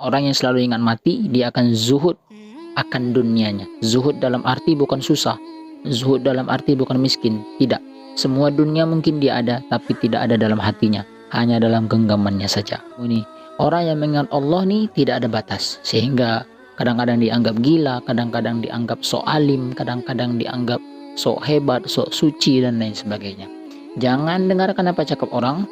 Orang yang selalu ingat mati, dia akan zuhud akan dunianya. Zuhud dalam arti bukan susah. Zuhud dalam arti bukan miskin. Tidak. Semua dunia mungkin dia ada, tapi tidak ada dalam hatinya. Hanya dalam genggamannya saja. Ini orang yang mengingat Allah nih tidak ada batas. Sehingga kadang-kadang dianggap gila, kadang-kadang dianggap sok alim, kadang-kadang dianggap sok hebat, sok suci, dan lain sebagainya. Jangan dengarkan apa cakap orang.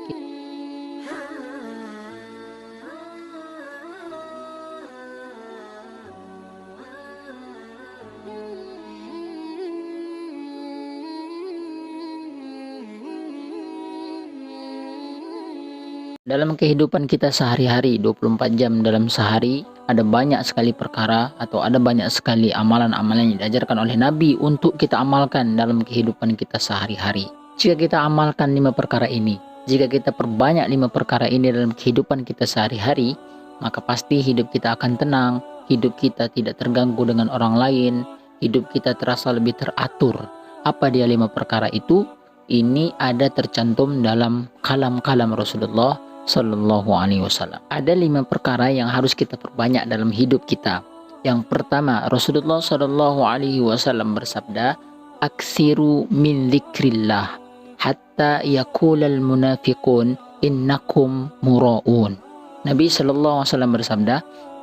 Dalam kehidupan kita sehari-hari, 24 jam dalam sehari, ada banyak sekali perkara atau ada banyak sekali amalan-amalan yang diajarkan oleh Nabi untuk kita amalkan dalam kehidupan kita sehari-hari. Jika kita amalkan 5 perkara ini, jika kita perbanyak 5 perkara ini dalam kehidupan kita sehari-hari, maka pasti hidup kita akan tenang, hidup kita tidak terganggu dengan orang lain, hidup kita terasa lebih teratur. Apa dia 5 perkara itu? Ini ada tercantum dalam kalam-kalam Rasulullah Sallallahu Alaihi Wasallam. Ada 5 perkara yang harus kita perbanyak dalam hidup kita. Yang pertama, Rasulullah Sallallahu Alaihi Wasallam bersabda, "Aksiru min dzikrillah hatta yaqulal munafiqun innakum muraun." Nabi Sallallahu Alaihi Wasallam bersabda,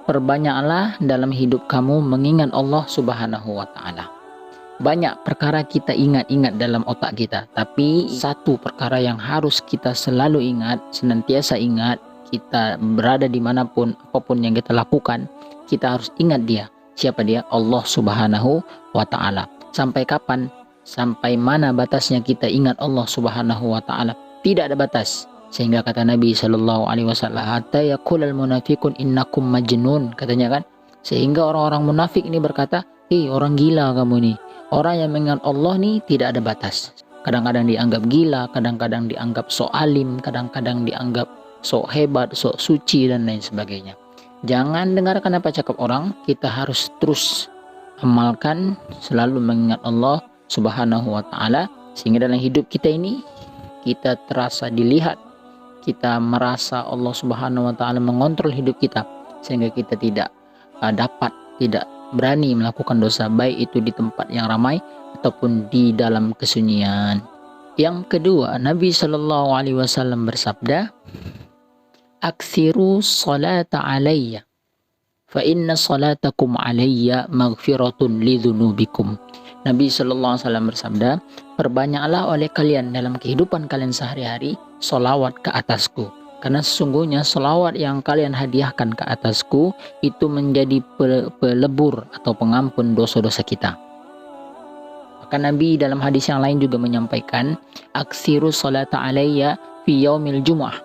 perbanyaklah dalam hidup kamu mengingat Allah Subhanahu Wa Taala. Banyak perkara kita ingat-ingat dalam otak kita, tapi satu perkara yang harus kita selalu ingat, senantiasa ingat, kita berada dimanapun, apapun yang kita lakukan, kita harus ingat dia. Siapa dia? Allah Subhanahu Wa Ta'ala. Sampai kapan? Sampai mana batasnya kita ingat Allah Subhanahu Wa Ta'ala? Tidak ada batas. Sehingga kata Nabi Sallallahu Alaihi Wasallam, hatta yaqulal munafiqun innakum majnun, katanya kan. Sehingga orang-orang munafik ini berkata, orang gila kamu nih. Orang yang mengingat Allah nih tidak ada batas. Kadang-kadang dianggap gila, kadang-kadang dianggap sok alim, kadang-kadang dianggap sok hebat, sok suci, dan lain sebagainya. Jangan dengarkan apa cakap orang, kita harus terus amalkan, selalu mengingat Allah Subhanahu Wa Ta'ala, sehingga dalam hidup kita ini, kita terasa dilihat, kita merasa Allah Subhanahu Wa Ta'ala mengontrol hidup kita, sehingga kita tidak tidak berani melakukan dosa, baik itu di tempat yang ramai ataupun di dalam kesunyian. Yang kedua, Nabi Sallallahu Alaihi Wasallam bersabda, "Aksiru salata alayya, fa inna salatakum alayya maghfiratun lidzunubikum." Nabi Sallallahu Alaihi Wasallam bersabda, perbanyaklah oleh kalian dalam kehidupan kalian sehari-hari solawat ke atasku. Karena sesungguhnya selawat yang kalian hadiahkan ke atasku itu menjadi pelebur atau pengampun dosa-dosa kita. Maka Nabi dalam hadis yang lain juga menyampaikan, aksiru salata alayya fi yaumil jum'ah.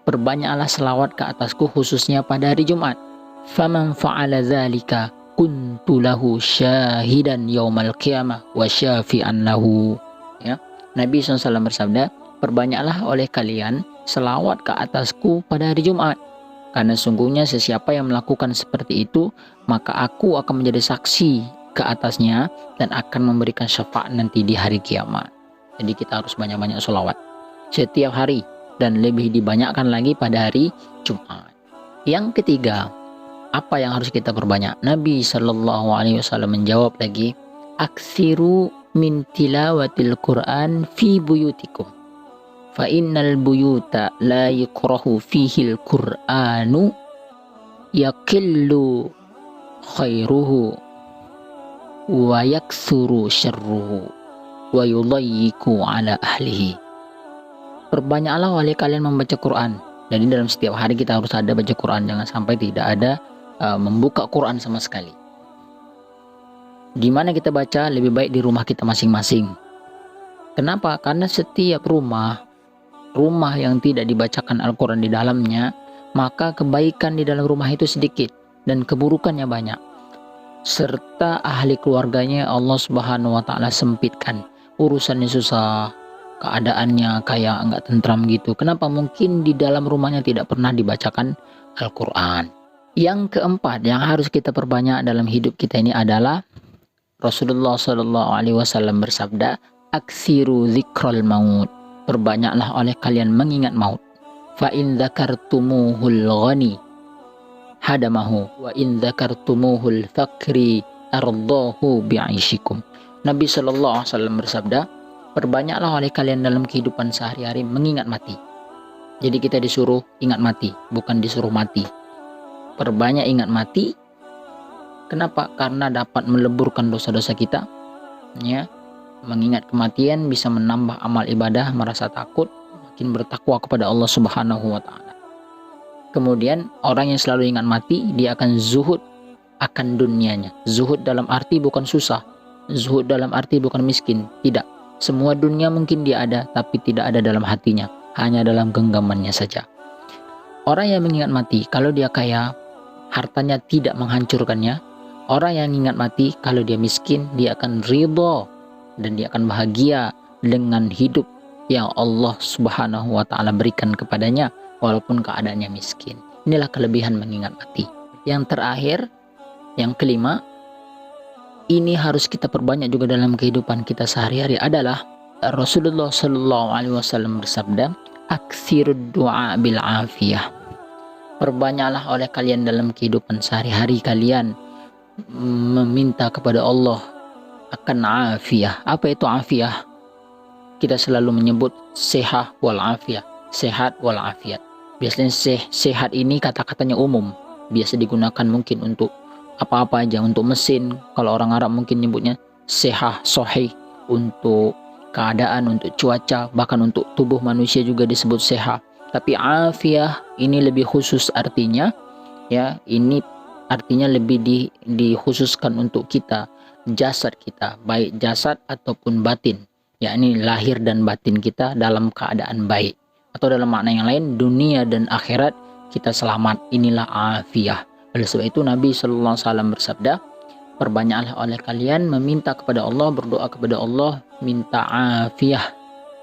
Perbanyaklah selawat ke atasku khususnya pada hari Jumat. Faman fa'ala dzalika kuntu lahu syahidan yaumal qiyamah wa syafi'an lahu. Ya. Nabi SAW bersabda, perbanyaklah oleh kalian selawat ke atasku pada hari Jumat, karena sungguhnya sesiapa yang melakukan seperti itu, maka aku akan menjadi saksi ke atasnya dan akan memberikan syafaat nanti di hari kiamat. Jadi kita harus banyak-banyak selawat setiap hari dan lebih dibanyakkan lagi pada hari Jumat. Yang ketiga, apa yang harus kita perbanyak? Nabi Sallallahu Alaihi Wasallam menjawab lagi, aksiru min tilawatil Quran fi buyutikum. Fa innal buyuta la yukrahu fihil Qur'anu yaqillu khairuhu wa yaksuru syarruhu wa yudayyiku ala ahlihi. Perbanyaklah oleh kalian membaca Quran. Jadi dalam setiap hari kita harus ada baca Quran, jangan sampai tidak ada membuka Quran sama sekali. Di mana kita baca? Lebih baik di rumah kita masing-masing. Kenapa? Karena setiap rumah yang tidak dibacakan Al-Quran di dalamnya, maka kebaikan di dalam rumah itu sedikit dan keburukannya banyak, serta ahli keluarganya Allah Subhanahu Wa Ta'ala sempitkan, urusannya susah, keadaannya kayak enggak tentram gitu. Kenapa? Mungkin di dalam rumahnya tidak pernah dibacakan Al-Quran. Yang keempat yang harus kita perbanyak dalam hidup kita ini adalah Rasulullah Sallallahu Alaihi Wasallam bersabda, aksiru dzikral maut. Perbanyaklah oleh kalian mengingat maut. Fa in dzakartumuhul ghani hadamahu wa in dzakartumuhul fakri ardahu bi'aishikum. Nabi sallallahu alaihi wasallam bersabda, perbanyaklah oleh kalian dalam kehidupan sehari-hari mengingat mati. Jadi kita disuruh ingat mati, bukan disuruh mati. Perbanyak ingat mati. Kenapa? Karena dapat meleburkan dosa-dosa kita. Ya, mengingat kematian bisa menambah amal ibadah, merasa takut, makin bertakwa kepada Allah Subhanahu wa taala. Kemudian orang yang selalu ingat mati, dia akan zuhud akan dunianya. Zuhud dalam arti bukan susah. Zuhud dalam arti bukan miskin. Tidak. Semua dunia mungkin dia ada, tapi tidak ada dalam hatinya. Hanya dalam genggamannya saja. Orang yang mengingat mati, kalau dia kaya, hartanya tidak menghancurkannya. Orang yang ingat mati, kalau dia miskin, dia akan ridho dan dia akan bahagia dengan hidup yang Allah Subhanahu wa taala berikan kepadanya walaupun keadaannya miskin. Inilah kelebihan mengingat mati. Yang terakhir, yang kelima, ini harus kita perbanyak juga dalam kehidupan kita sehari-hari adalah Rasulullah Shallallahu Alaihi Wasallam bersabda, "Aktsirud du'a bil afiyah." Perbanyaklah oleh kalian dalam kehidupan sehari-hari kalian meminta kepada Allah akan afiyah. Apa itu afiyah? Kita selalu menyebut sehat wal afiyah, sehat wal afiat. Biasanya sehat ini kata-katanya umum, biasa digunakan mungkin untuk apa-apa aja, untuk mesin. Kalau orang Arab mungkin nyebutnya sehat, sohih, untuk keadaan, untuk cuaca, bahkan untuk tubuh manusia juga disebut sehat. Tapi afiyah ini lebih khusus artinya, ya, ini artinya lebih dikhususkan untuk kita, jasad kita, baik jasad ataupun batin, yakni lahir dan batin kita dalam keadaan baik, atau dalam makna yang lain, dunia dan akhirat kita selamat. Inilah afiyah. Oleh sebab itu Nabi Sallallahu Alaihi Wasallam bersabda, perbanyaklah oleh kalian meminta kepada Allah, berdoa kepada Allah, minta afiyah.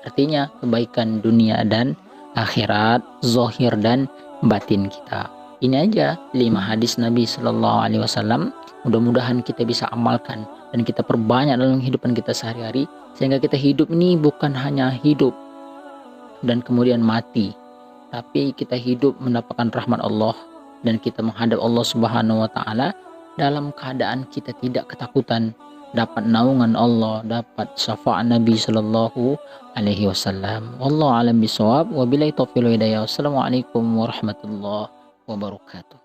Artinya kebaikan dunia dan akhirat, zahir dan batin kita. Ini aja 5 hadis Nabi Sallallahu Alaihi Wasallam. Mudah-mudahan kita bisa amalkan dan kita perbanyak dalam kehidupan kita sehari-hari, sehingga kita hidup ini bukan hanya hidup dan kemudian mati, tapi kita hidup mendapatkan rahmat Allah dan kita menghadap Allah Subhanahu wa taala dalam keadaan kita tidak ketakutan, dapat naungan Allah, dapat syafaat Nabi Sallallahu Alaihi Wasallam. Wallahu a'lam bishawab. Wabillahi taufiq wal hidayah. Wassalamualaikum warahmatullahi wabarakatuh.